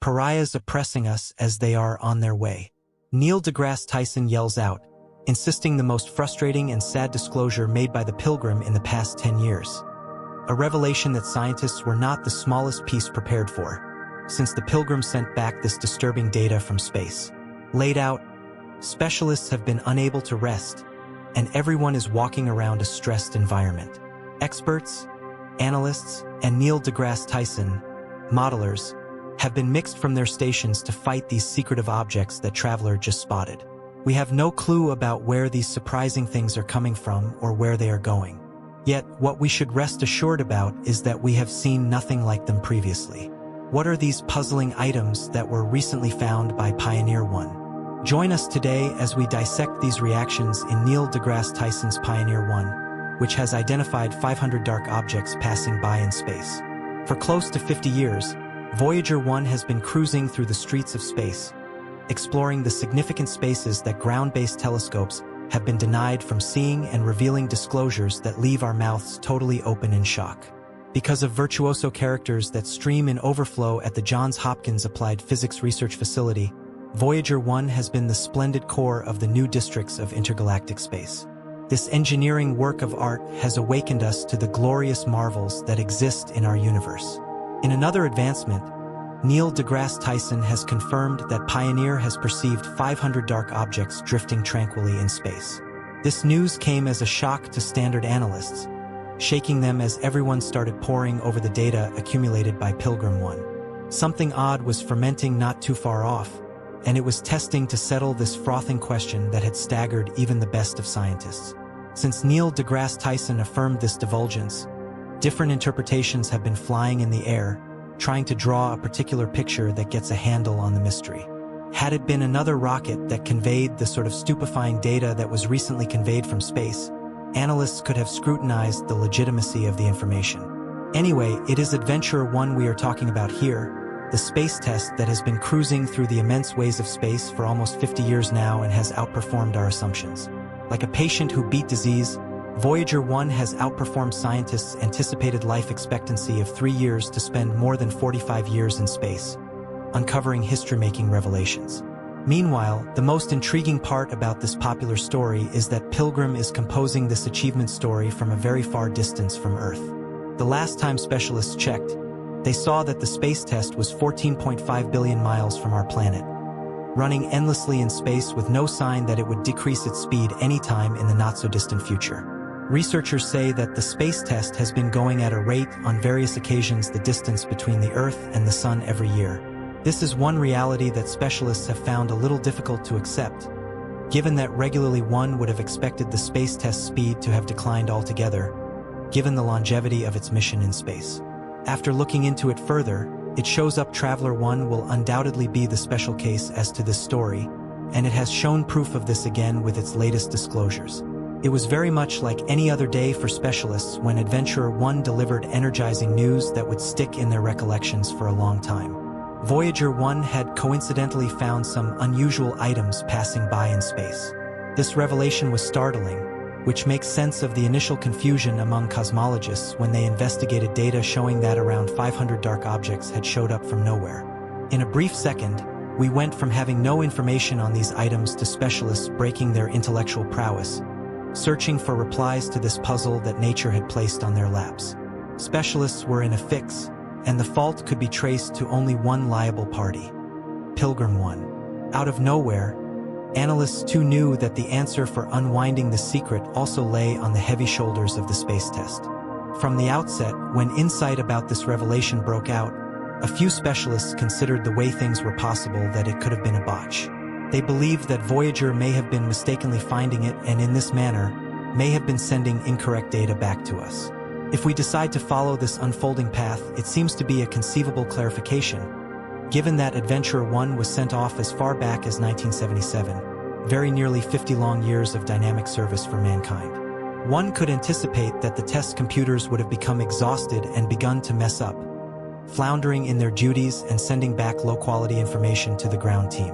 pariahs oppressing us as they are on their way. Neil deGrasse Tyson yells out, insisting the most frustrating and sad disclosure made by the Pilgrim in the past 10 years. A revelation that scientists were not the smallest piece prepared for, since the Pilgrim sent back this disturbing data from space. Laid out, specialists have been unable to rest, and everyone is walking around a stressed environment. Experts, analysts, and Neil deGrasse Tyson, modelers, have been mixed from their stations to fight these secretive objects that Traveler just spotted. We have no clue about where these surprising things are coming from or where they are going. Yet, what we should rest assured about is that we have seen nothing like them previously. What are these puzzling items that were recently found by Pioneer 1? Join us today as we dissect these reactions in Neil deGrasse Tyson's Pioneer 1, which has identified 500 dark objects passing by in space. For close to 50 years, Voyager 1 has been cruising through the streets of space, exploring the significant spaces that ground-based telescopes have been denied from seeing and revealing disclosures that leave our mouths totally open in shock. Because of virtuoso characters that stream in overflow at the Johns Hopkins Applied Physics Research Facility, Voyager 1 has been the splendid core of the new districts of intergalactic space. This engineering work of art has awakened us to the glorious marvels that exist in our universe. In another advancement, Neil deGrasse Tyson has confirmed that Pioneer has perceived 500 dark objects drifting tranquilly in space. This news came as a shock to standard analysts, shaking them as everyone started poring over the data accumulated by Pilgrim 1. Something odd was fermenting not too far off, and it was testing to settle this frothing question that had staggered even the best of scientists. Since Neil deGrasse Tyson affirmed this divulgence, different interpretations have been flying in the air, trying to draw a particular picture that gets a handle on the mystery. Had it been another rocket that conveyed the sort of stupefying data that was recently conveyed from space, analysts could have scrutinized the legitimacy of the information. Anyway, it is Adventurer 1 we are talking about here, the space test that has been cruising through the immense ways of space for almost 50 years now and has outperformed our assumptions. Like a patient who beat disease, Voyager 1 has outperformed scientists' anticipated life expectancy of 3 years to spend more than 45 years in space, uncovering history-making revelations. Meanwhile, the most intriguing part about this popular story is that Pilgrim is composing this achievement story from a very far distance from Earth. The last time specialists checked, they saw that the space test was 14.5 billion miles from our planet, running endlessly in space with no sign that it would decrease its speed anytime in the not-so-distant future. Researchers say that the space test has been going at a rate on various occasions the distance between the Earth and the Sun every year. This is one reality that specialists have found a little difficult to accept, given that regularly one would have expected the space test speed to have declined altogether, given the longevity of its mission in space. After looking into it further, it shows up Traveler 1 will undoubtedly be the special case as to this story, and it has shown proof of this again with its latest disclosures. It was very much like any other day for specialists when Adventurer 1 delivered energizing news that would stick in their recollections for a long time. Voyager 1 had coincidentally found some unusual items passing by in space. This revelation was startling, which makes sense of the initial confusion among cosmologists when they investigated data showing that around 500 dark objects had showed up from nowhere. In a brief second, we went from having no information on these items to specialists breaking their intellectual prowess, searching for replies to this puzzle that nature had placed on their laps. Specialists were in a fix, and the fault could be traced to only one liable party: Pilgrim 1. Out of nowhere, analysts too knew that the answer for unwinding the secret also lay on the heavy shoulders of the space test. From the outset, when insight about this revelation broke out, a few specialists considered the way things were possible that it could have been a botch. They believed that Voyager may have been mistakenly finding it and in this manner, may have been sending incorrect data back to us. If we decide to follow this unfolding path, it seems to be a conceivable clarification, given that Adventurer 1 was sent off as far back as 1977, very nearly 50 long years of dynamic service for mankind. One could anticipate that the test computers would have become exhausted and begun to mess up, floundering in their duties and sending back low-quality information to the ground team.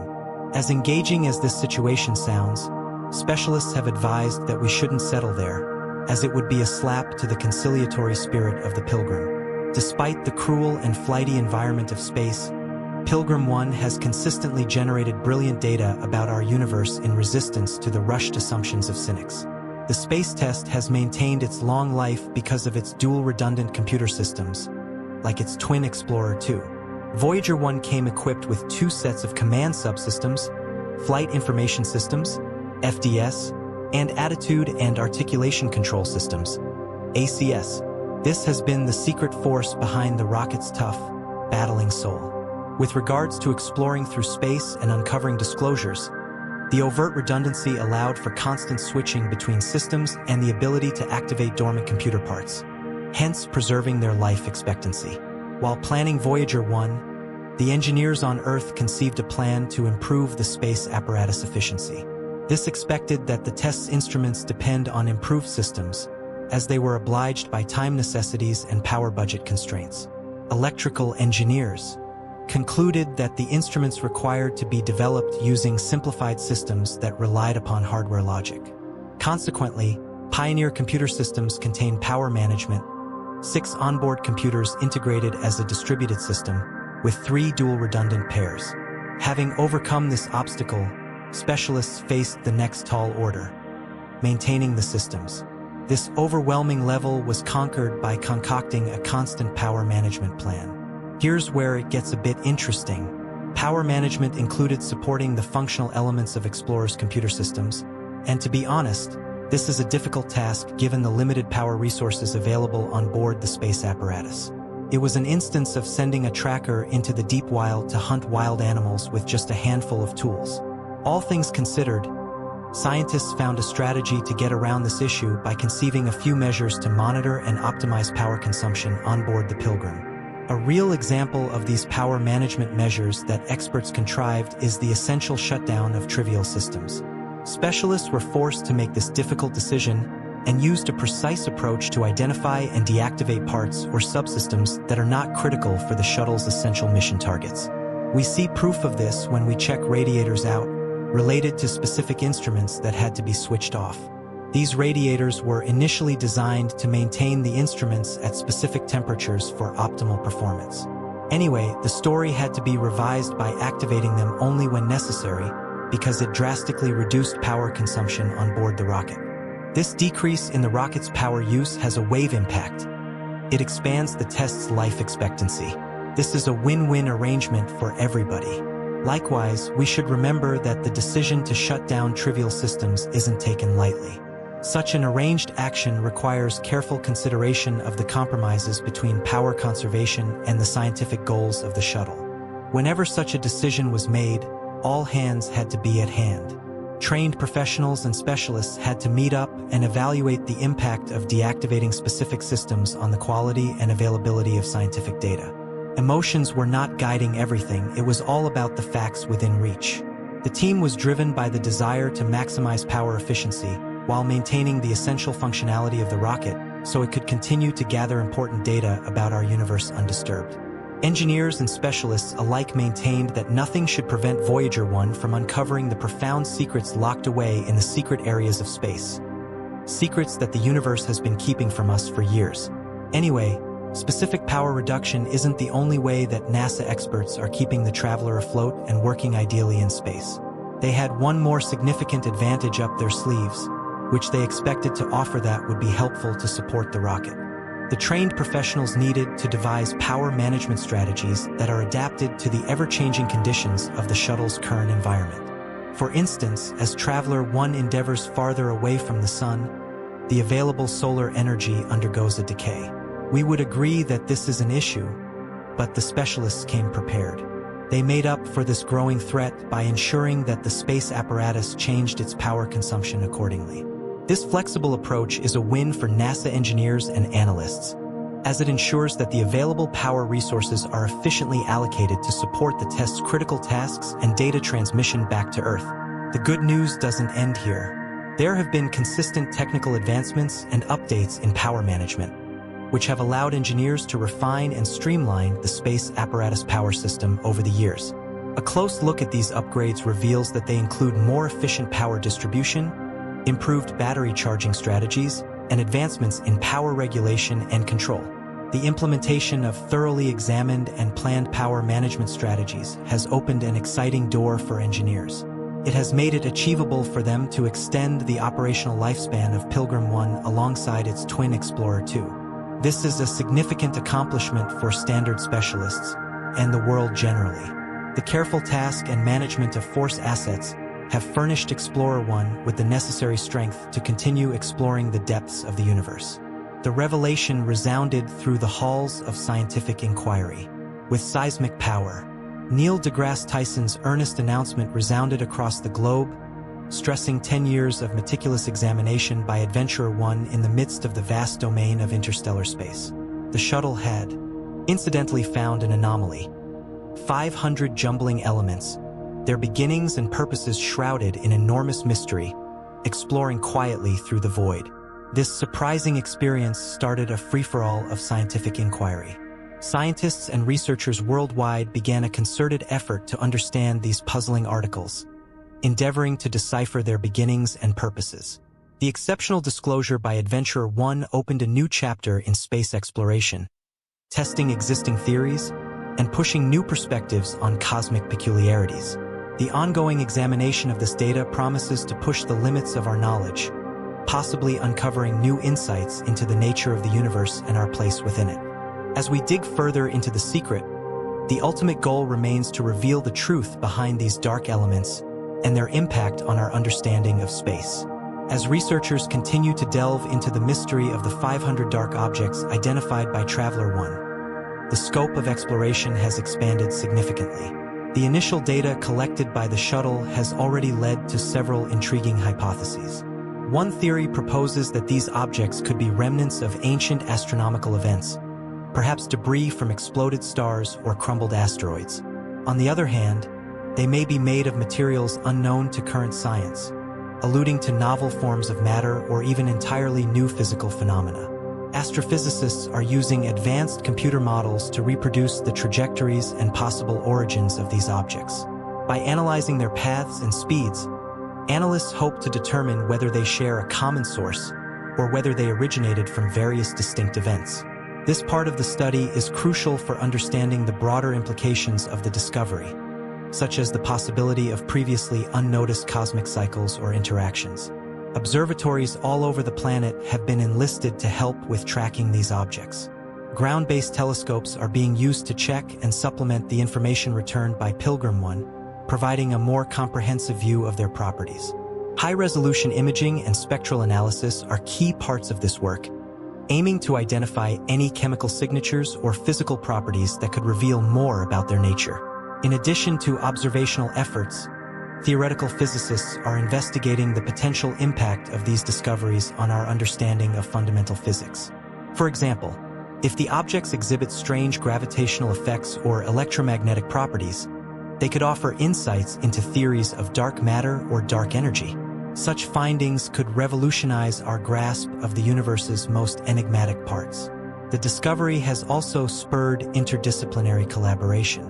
As engaging as this situation sounds, specialists have advised that we shouldn't settle there, as it would be a slap to the conciliatory spirit of the Pilgrim. Despite the cruel and flighty environment of space, Pilgrim 1 has consistently generated brilliant data about our universe in resistance to the rushed assumptions of cynics. The space test has maintained its long life because of its dual redundant computer systems, like its twin Explorer 2. Voyager 1 came equipped with 2 sets of command subsystems, Flight Information Systems, FDS, and Attitude and Articulation Control Systems, ACS. This has been the secret force behind the rocket's tough, battling soul. With regards to exploring through space and uncovering disclosures, the overt redundancy allowed for constant switching between systems and the ability to activate dormant computer parts, hence preserving their life expectancy. While planning Voyager 1, the engineers on Earth conceived a plan to improve the space apparatus efficiency. This expected that the test's instruments depend on improved systems, as they were obliged by time necessities and power budget constraints. Electrical engineers concluded that the instruments required to be developed using simplified systems that relied upon hardware logic. Consequently, Pioneer computer systems contain power management, 6 onboard computers integrated as a distributed system, with 3 dual redundant pairs. Having overcome this obstacle, specialists faced the next tall order: maintaining the systems. This overwhelming level was conquered by concocting a constant power management plan. Here's where it gets a bit interesting. Power management included supporting the functional elements of Explorer's computer systems, and to be honest, this is a difficult task given the limited power resources available on board the space apparatus. It was an instance of sending a tracker into the deep wild to hunt wild animals with just a handful of tools. All things considered, scientists found a strategy to get around this issue by conceiving a few measures to monitor and optimize power consumption on board the Pilgrim. A real example of these power management measures that experts contrived is the essential shutdown of trivial systems. Specialists were forced to make this difficult decision and used a precise approach to identify and deactivate parts or subsystems that are not critical for the shuttle's essential mission targets. We see proof of this when we check radiators out, related to specific instruments that had to be switched off. These radiators were initially designed to maintain the instruments at specific temperatures for optimal performance. Anyway, the story had to be revised by activating them only when necessary, because it drastically reduced power consumption on board the rocket. This decrease in the rocket's power use has a wave impact. It expands the test's life expectancy. This is a win-win arrangement for everybody. Likewise, we should remember that the decision to shut down trivial systems isn't taken lightly. Such an arranged action requires careful consideration of the compromises between power conservation and the scientific goals of the shuttle. Whenever such a decision was made, all hands had to be at hand. Trained professionals and specialists had to meet up and evaluate the impact of deactivating specific systems on the quality and availability of scientific data. Emotions were not guiding everything, it was all about the facts within reach. The team was driven by the desire to maximize power efficiency, while maintaining the essential functionality of the rocket so it could continue to gather important data about our universe undisturbed. Engineers and specialists alike maintained that nothing should prevent Voyager 1 from uncovering the profound secrets locked away in the secret areas of space. Secrets that the universe has been keeping from us for years. Anyway, specific power reduction isn't the only way that NASA experts are keeping the traveler afloat and working ideally in space. They had one more significant advantage up their sleeves, which they expected to offer that would be helpful to support the rocket. The trained professionals needed to devise power management strategies that are adapted to the ever-changing conditions of the shuttle's current environment. For instance, as Traveler 1 endeavors farther away from the sun, the available solar energy undergoes a decay. We would agree that this is an issue, but the specialists came prepared. They made up for this growing threat by ensuring that the space apparatus changed its power consumption accordingly. This flexible approach is a win for NASA engineers and analysts, as it ensures that the available power resources are efficiently allocated to support the test's critical tasks and data transmission back to Earth. The good news doesn't end here. There have been consistent technical advancements and updates in power management, which have allowed engineers to refine and streamline the space apparatus power system over the years. A close look at these upgrades reveals that they include more efficient power distribution, improved battery charging strategies, and advancements in power regulation and control. The implementation of thoroughly examined and planned power management strategies has opened an exciting door for engineers. It has made it achievable for them to extend the operational lifespan of Pilgrim 1 alongside its twin Explorer 2. This is a significant accomplishment for standard specialists and the world generally. The careful task and management of Force assets have furnished Explorer 1 with the necessary strength to continue exploring the depths of the universe. The revelation resounded through the halls of scientific inquiry. With seismic power, Neil deGrasse Tyson's earnest announcement resounded across the globe, stressing 10 years of meticulous examination by Adventurer 1 in the midst of the vast domain of interstellar space. The shuttle had, incidentally, found an anomaly. 500 jumbling elements, their beginnings and purposes shrouded in enormous mystery, exploring quietly through the void. This surprising experience started a free-for-all of scientific inquiry. Scientists and researchers worldwide began a concerted effort to understand these puzzling articles, endeavoring to decipher their beginnings and purposes. The exceptional disclosure by Adventurer 1 opened a new chapter in space exploration, testing existing theories and pushing new perspectives on cosmic peculiarities. The ongoing examination of this data promises to push the limits of our knowledge, possibly uncovering new insights into the nature of the universe and our place within it. As we dig further into the secret, the ultimate goal remains to reveal the truth behind these dark elements and their impact on our understanding of space. As researchers continue to delve into the mystery of the 500 dark objects identified by Traveler 1, the scope of exploration has expanded significantly. The initial data collected by the shuttle has already led to several intriguing hypotheses. One theory proposes that these objects could be remnants of ancient astronomical events, perhaps debris from exploded stars or crumbled asteroids. On the other hand, they may be made of materials unknown to current science, alluding to novel forms of matter or even entirely new physical phenomena. Astrophysicists are using advanced computer models to reproduce the trajectories and possible origins of these objects. By analyzing their paths and speeds, analysts hope to determine whether they share a common source or whether they originated from various distinct events. This part of the study is crucial for understanding the broader implications of the discovery, such as the possibility of previously unnoticed cosmic cycles or interactions. Observatories all over the planet have been enlisted to help with tracking these objects. Ground-based telescopes are being used to check and supplement the information returned by Pilgrim 1, providing a more comprehensive view of their properties. High-resolution imaging and spectral analysis are key parts of this work, aiming to identify any chemical signatures or physical properties that could reveal more about their nature. In addition to observational efforts, theoretical physicists are investigating the potential impact of these discoveries on our understanding of fundamental physics. For example, if the objects exhibit strange gravitational effects or electromagnetic properties, they could offer insights into theories of dark matter or dark energy. Such findings could revolutionize our grasp of the universe's most enigmatic parts. The discovery has also spurred interdisciplinary collaboration.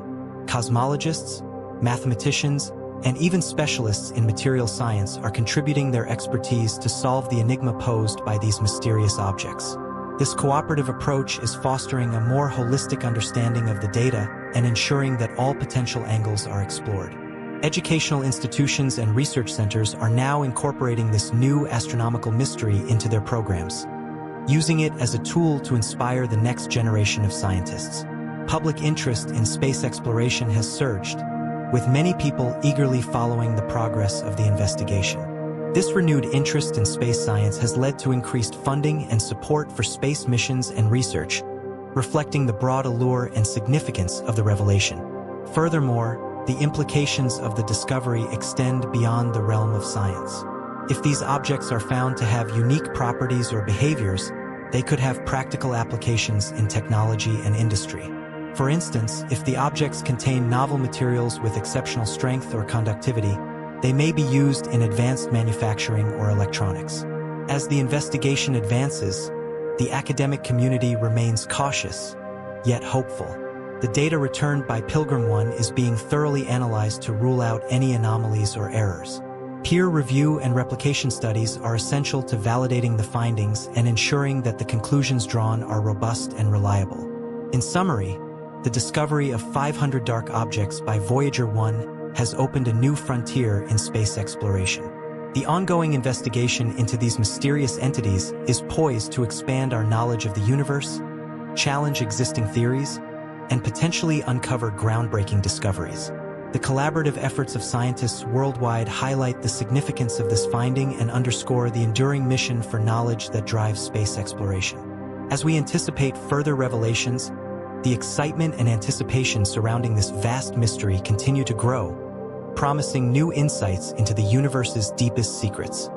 Cosmologists, mathematicians, and even specialists in material science are contributing their expertise to solve the enigma posed by these mysterious objects. This cooperative approach is fostering a more holistic understanding of the data and ensuring that all potential angles are explored. Educational institutions and research centers are now incorporating this new astronomical mystery into their programs, using it as a tool to inspire the next generation of scientists. Public interest in space exploration has surged, with many people eagerly following the progress of the investigation. This renewed interest in space science has led to increased funding and support for space missions and research, reflecting the broad allure and significance of the revelation. Furthermore, the implications of the discovery extend beyond the realm of science. If these objects are found to have unique properties or behaviors, they could have practical applications in technology and industry. For instance, if the objects contain novel materials with exceptional strength or conductivity, they may be used in advanced manufacturing or electronics. As the investigation advances, the academic community remains cautious, yet hopeful. The data returned by Pilgrim 1 is being thoroughly analyzed to rule out any anomalies or errors. Peer review and replication studies are essential to validating the findings and ensuring that the conclusions drawn are robust and reliable. In summary, the discovery of 500 dark objects by Voyager 1 has opened a new frontier in space exploration. The ongoing investigation into these mysterious entities is poised to expand our knowledge of the universe, challenge existing theories, and potentially uncover groundbreaking discoveries. The collaborative efforts of scientists worldwide highlight the significance of this finding and underscore the enduring mission for knowledge that drives space exploration. As we anticipate further revelations, the excitement and anticipation surrounding this vast mystery continue to grow, promising new insights into the universe's deepest secrets.